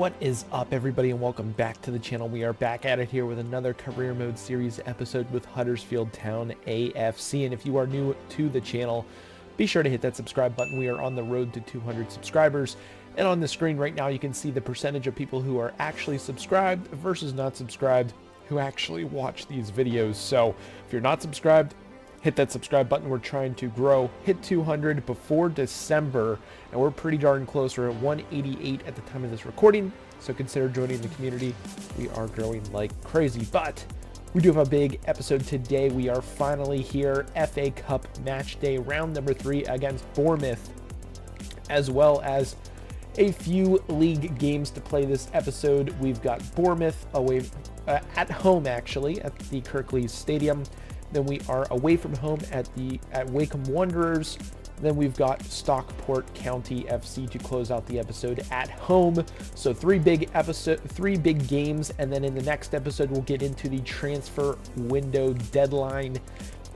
What is up, everybody, and welcome back to the channel. We are back at it here with another Career Mode Series episode with Huddersfield Town AFC. And if you are new to the channel, be sure to hit that subscribe button. We are on the road to 200 subscribers. And on the screen right now, you can see the percentage of people who are actually subscribed versus not subscribed who actually watch these videos. So if you're not subscribed, hit that subscribe button. We're trying to grow, hit 200 before December, and we're pretty darn close. We're at 188 at the time of this recording, so consider joining the community. We are growing like crazy, but we do have a big episode today. We are finally here, FA Cup match day, round number 3 against Bournemouth, as well as a few league games to play this episode. We've got Bournemouth away at home, actually, at the Kirklees Stadium. Then we are away from home at Wycombe Wanderers. Then we've got Stockport County FC to close out the episode at home. So three big games, and then in the next episode we'll get into the transfer window deadline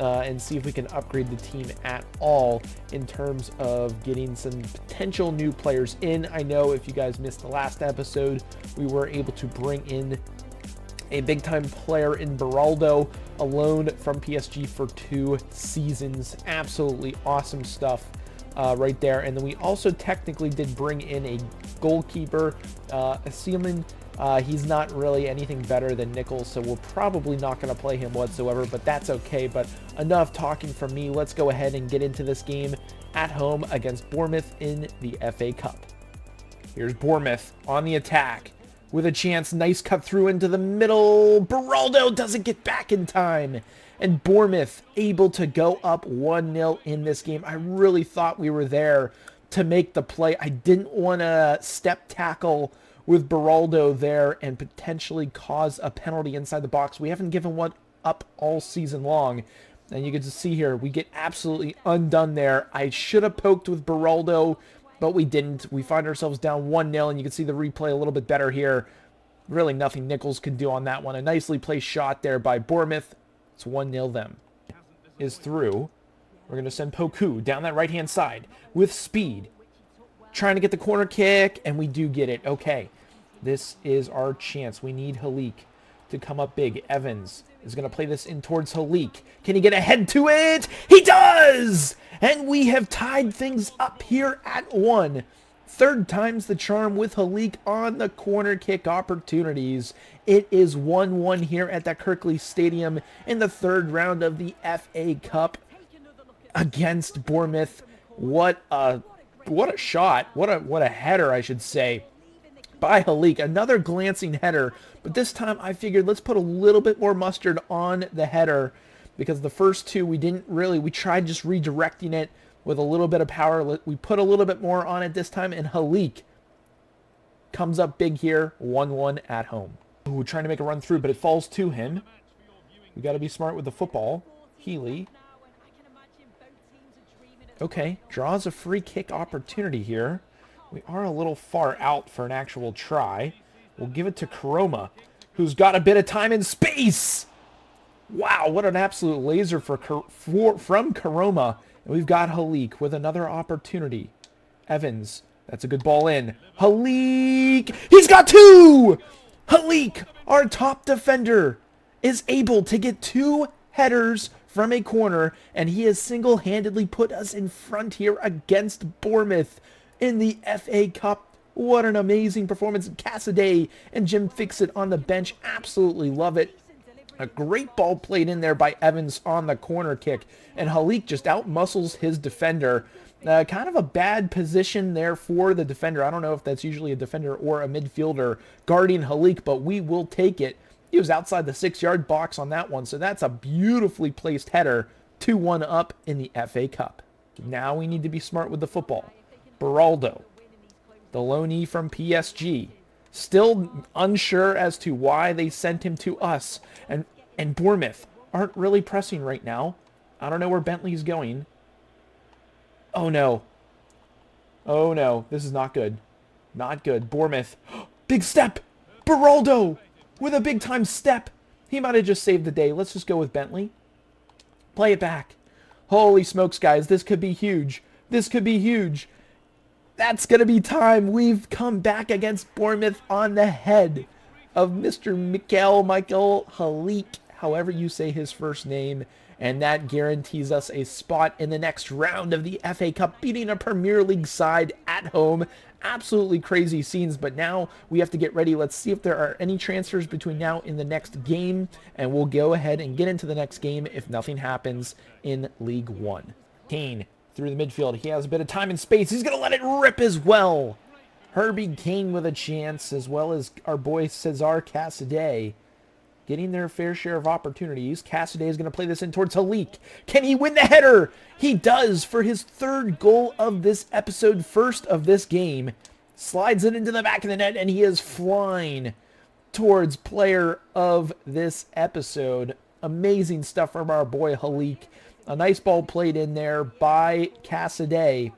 and see if we can upgrade the team at all in terms of getting some potential new players in. I know if you guys missed the last episode, we were able to bring in a big-time player in Beraldo, a loan from PSG for 2 seasons. Absolutely awesome stuff right there. And then we also technically did bring in a goalkeeper, Seaman. He's not really anything better than Nichols, so we're probably not going to play him whatsoever, but that's okay. But enough talking from me. Let's go ahead and get into this game at home against Bournemouth in the FA Cup. Here's Bournemouth on the attack with a chance. Nice cut through into the middle. Beraldo doesn't get back in time. And Bournemouth able to go up 1-0 in this game. I really thought we were there to make the play. I didn't want to step tackle with Beraldo there and potentially cause a penalty inside the box. We haven't given one up all season long. And you can just see here, we get absolutely undone there. I should have poked with Beraldo, but we didn't. We find ourselves down 1-0, and you can see the replay a little bit better here. Really nothing Nichols could do on that one. A nicely placed shot there by Bournemouth. It's 1-0 them. Is through. We're going to send Poku down that right-hand side with speed. Trying to get the corner kick, and we do get it. Okay, this is our chance. We need Halik to come up big. Evans is going to play this in towards Halik. Can he get ahead to it? He does! And we have tied things up here at 1. Third time's the charm with Halik on the corner kick opportunities. It is 1-1 here at the Kirklees Stadium in the third round of the FA Cup against Bournemouth. What a shot. What a header, I should say, by Halik. Another glancing header, but this time I figured let's put a little bit more mustard on the header, because the first two we tried just redirecting it with a little bit of power. We put a little bit more on it this time, and Halik comes up big here, 1-1 at home. Ooh, trying to make a run through, but it falls to him. We got to be smart with the football. Healy. Okay, draws a free kick opportunity here. We are a little far out for an actual try. We'll give it to Karoma, who's got a bit of time and space. Wow, what an absolute laser from Karoma. And we've got Halik with another opportunity. Evans, that's a good ball in. Halik, he's got 2! Halik, our top defender, is able to get 2 headers from a corner, and he has single-handedly put us in front here against Bournemouth in the FA Cup. What an amazing performance. Cassidy and Jim Fixit on the bench. Absolutely love it. A great ball played in there by Evans on the corner kick, and Halik just outmuscles his defender. Kind of a bad position there for the defender. I don't know if that's usually a defender or a midfielder guarding Halik, but we will take it. He was outside the 6-yard box on that one, so that's a beautifully placed header. 2-1 up in the FA Cup. Now we need to be smart with the football. Beraldo, the loanee from PSG, still unsure as to why they sent him to us. And Bournemouth aren't really pressing right now. I don't know where Bentley's going. Oh no. Oh no, this is not good. Not good. Bournemouth. Big step! Beraldo with a big time step. He might have just saved the day. Let's just go with Bentley. Play it back. Holy smokes, guys. This could be huge. This could be huge. That's going to be time. We've come back against Bournemouth on the head of Mr. Michael Halik, however you say his first name. And that guarantees us a spot in the next round of the FA Cup, beating a Premier League side at home. Absolutely crazy scenes, but now we have to get ready. Let's see if there are any transfers between now and the next game, and we'll go ahead and get into the next game if nothing happens in League One. Kane through the midfield. He has a bit of time and space. He's going to let it rip as well. Herbie Kane with a chance, as well as our boy Cesar Casadei getting their fair share of opportunities. Casadei is going to play this in towards Halik. Can he win the header? He does for his third goal of this episode, first of this game. Slides it into the back of the net, and he is flying towards player of this episode. Amazing stuff from our boy Halik. A nice ball played in there by Casadei.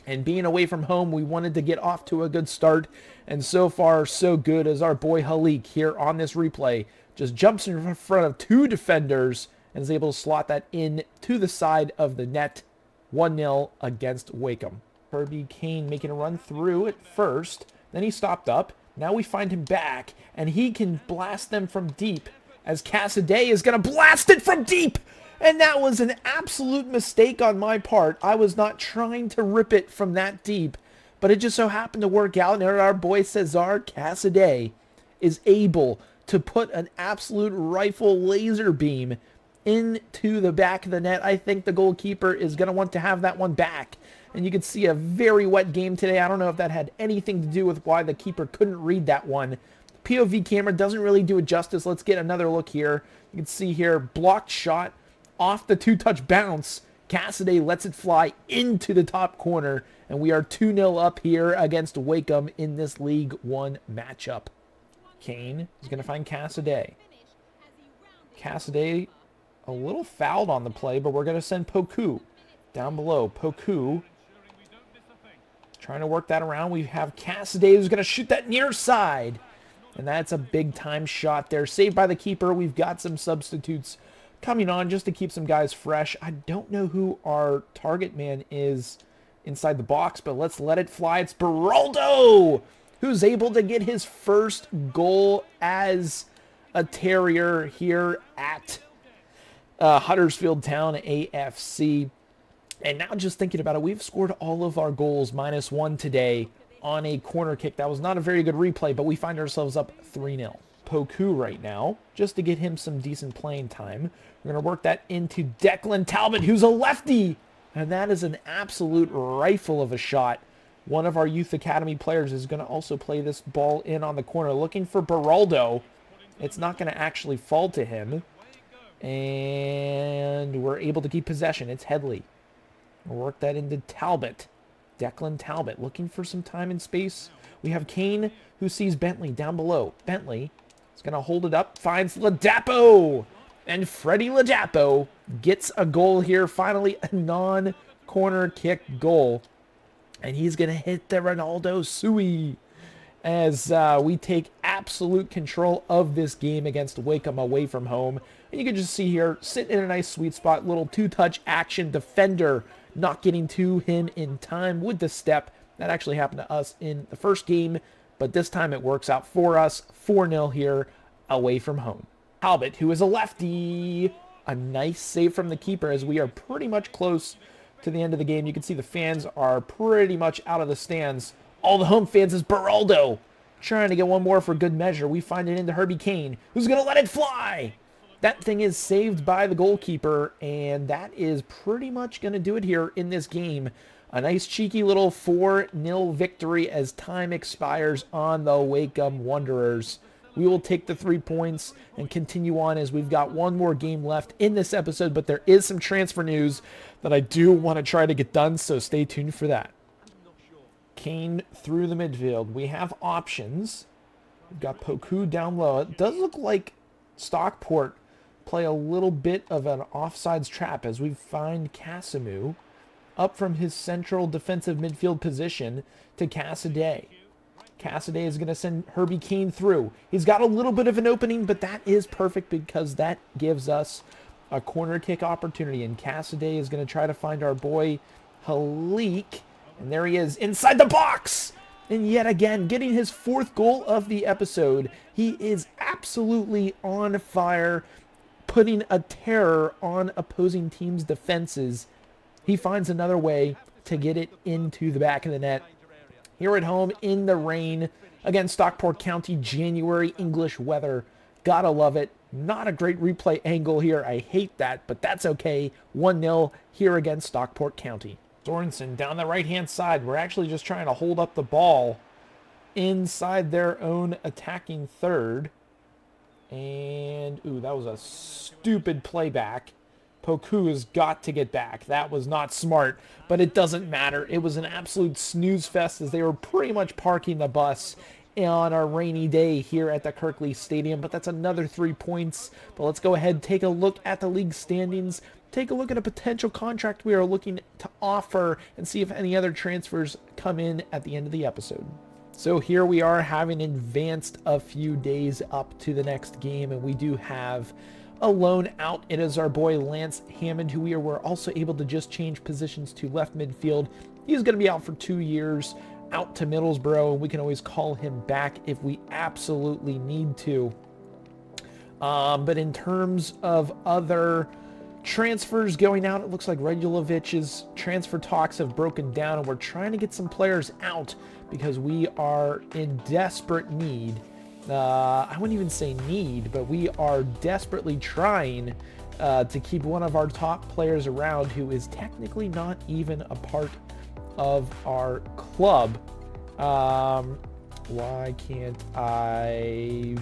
And being away from home, we wanted to get off to a good start. And so far, so good, as our boy Halik here on this replay just jumps in front of two defenders and is able to slot that in to the side of the net. 1-0 against Wakeham. Herbie Kane making a run through at first. Then he stopped up. Now we find him back, and he can blast them from deep, as Casadei is going to blast it from deep. And that was an absolute mistake on my part. I was not trying to rip it from that deep, but it just so happened to work out, and our boy Cesar Casadei is able to put an absolute rifle laser beam into the back of the net. I think the goalkeeper is going to want to have that one back. And you can see a very wet game today. I don't know if that had anything to do with why the keeper couldn't read that one. POV camera doesn't really do it justice. Let's get another look here. You can see here, blocked shot off the two-touch bounce. Casadei lets it fly into the top corner. And we are 2-0 up here against Wakeham in this League One matchup. Kane is going to find Casadei. Casadei a little fouled on the play, but we're going to send Poku down below. Poku trying to work that around. We have Casadei who's going to shoot that near side. And that's a big-time shot there. Saved by the keeper. We've got some substitutes coming on just to keep some guys fresh. I don't know who our target man is inside the box, but let's let it fly. It's Beraldo, who's able to get his first goal as a Terrier here at Huddersfield Town AFC. And now just thinking about it, we've scored all of our goals -1 today on a corner kick. That was not a very good replay, but we find ourselves up 3-0. Poku right now, just to get him some decent playing time. We're going to work that into Declan Talbot, who's a lefty. And that is an absolute rifle of a shot. One of our youth academy players is going to also play this ball in on the corner, looking for Beraldo. It's not going to actually fall to him. And we're able to keep possession. It's Headley. We'll work that into Talbot. Declan Talbot looking for some time and space. We have Kane who sees Bentley down below. Bentley is going to hold it up. Finds Ladapo. And Freddie Ladapo gets a goal here. Finally, a non-corner kick goal. And he's going to hit the Ronaldo Sui as we take absolute control of this game against Wakeham away from home. And you can just see here, sitting in a nice sweet spot, little two-touch action, defender not getting to him in time with the step. That actually happened to us in the first game, but this time it works out for us. 4-0 here away from home. Talbot, who is a lefty. A nice save from the keeper as we are pretty much close to the end of the game. You can see the fans are pretty much out of the stands. All the home fans is Beraldo trying to get one more for good measure. We find it into Herbie Kane, who's going to let it fly. That thing is saved by the goalkeeper, and that is pretty much going to do it here in this game. A nice cheeky little 4-0 victory as time expires on the Wakeham Wanderers. We will take the 3 points and continue on as we've got one more game left in this episode, but there is some transfer news that I do want to try to get done, so stay tuned for that. Kane through the midfield. We have options. We've got Poku down low. It does look like Stockport play a little bit of an offsides trap as we find Casamu up from his central defensive midfield position to Casadei. Casadei is going to send Herbie Kane through. He's got a little bit of an opening, but that is perfect because that gives us a corner kick opportunity. And Casadei is going to try to find our boy Halik. And there he is inside the box. And yet again, getting his 4th goal of the episode. He is absolutely on fire, putting a terror on opposing teams' defenses. He finds another way to get it into the back of the net. Here at home in the rain against Stockport County, January English weather. Gotta love it. Not a great replay angle here. I hate that, but that's okay. 1-0 here against Stockport County. Sorensen down the right-hand side. We're actually just trying to hold up the ball inside their own attacking third. And, ooh, that was a stupid playback. Poku has got to get back. That was not smart, but it doesn't matter. It was an absolute snooze fest as they were pretty much parking the bus on a rainy day here at the Kirkley Stadium, but that's another 3 points. But let's go ahead and take a look at the league standings, take a look at a potential contract we are looking to offer, and see if any other transfers come in at the end of the episode. So here we are, having advanced a few days up to the next game, and we do have a loan out. It is our boy Lance Hammond, who we were also able to just change positions to left midfield. He's going to be out for 2 years, out to Middlesbrough, and we can always call him back if we absolutely need to. But in terms of other transfers going out, it looks like Regulovic's transfer talks have broken down, and we're trying to get some players out because we are in desperate need. I wouldn't even say need, but we are desperately trying to keep one of our top players around who is technically not even a part of our club. Why can't I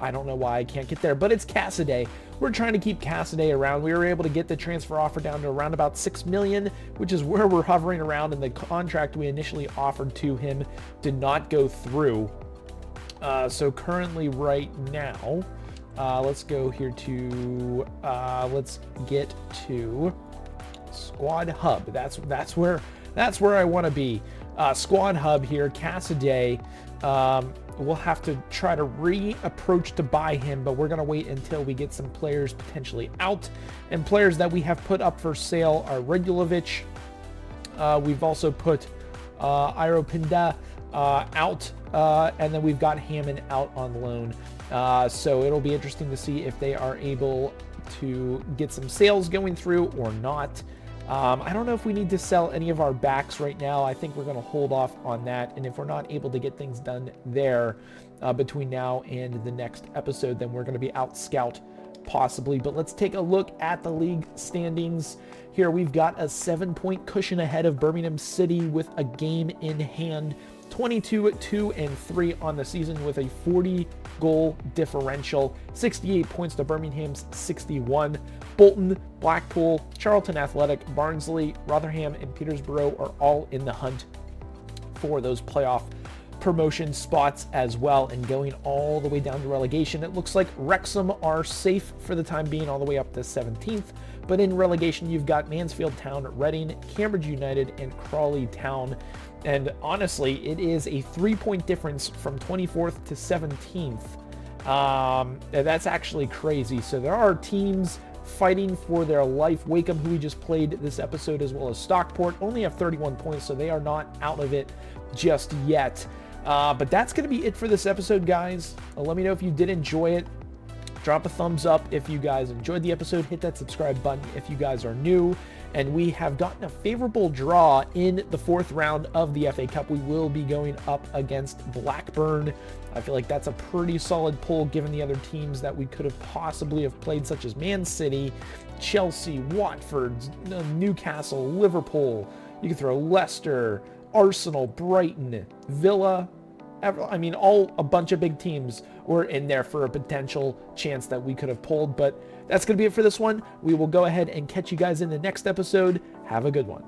don't know why I can't get there, but it's Cassidy. We're trying to keep Cassidy around. We were able to get the transfer offer down to around about $6 million, which is where we're hovering around, and the contract we initially offered to him did not go through. So currently right now, let's go here to, let's get to Squad Hub. That's where I want to be. Squad Hub here, Cassidy. We'll have to try to reapproach to buy him, but we're going to wait until we get some players potentially out. And players that we have put up for sale are Regulovic. We've also put Iropinda out, and then we've got Hammond out on loan. So it'll be interesting to see if they are able to get some sales going through or not. I don't know if we need to sell any of our backs right now. I think we're going to hold off on that. And if we're not able to get things done there between now and the next episode, then we're going to be out scout possibly. But let's take a look at the league standings. Here we've got a 7-point cushion ahead of Birmingham City with a game in hand. 22-2-3 on the season with a 40-goal differential. 68 points to Birmingham's 61. Bolton, Blackpool, Charlton Athletic, Barnsley, Rotherham, and Peterborough are all in the hunt for those playoff promotion spots as well, and going all the way down to relegation. It looks like Wrexham are safe for the time being, all the way up to 17th. But in relegation, you've got Mansfield Town, Reading, Cambridge United, and Crawley Town. And honestly, it is a 3-point difference from 24th to 17th. That's actually crazy. So there are teams fighting for their life. Wakeham, who we just played this episode, as well as Stockport, only have 31 points, so they are not out of it just yet. But that's going to be it for this episode, guys. Let me know if you did enjoy it. Drop a thumbs up if you guys enjoyed the episode. Hit that subscribe button if you guys are new. And we have gotten a favorable draw in the 4th round of the FA Cup. We will be going up against Blackburn. I feel like that's a pretty solid pull given the other teams that we could have possibly have played, such as Man City, Chelsea, Watford, Newcastle, Liverpool. You can throw Leicester, Arsenal, Brighton, Villa. I mean, a bunch of big teams were in there for a potential chance that we could have pulled. But that's going to be it for this one. We will go ahead and catch you guys in the next episode. Have a good one.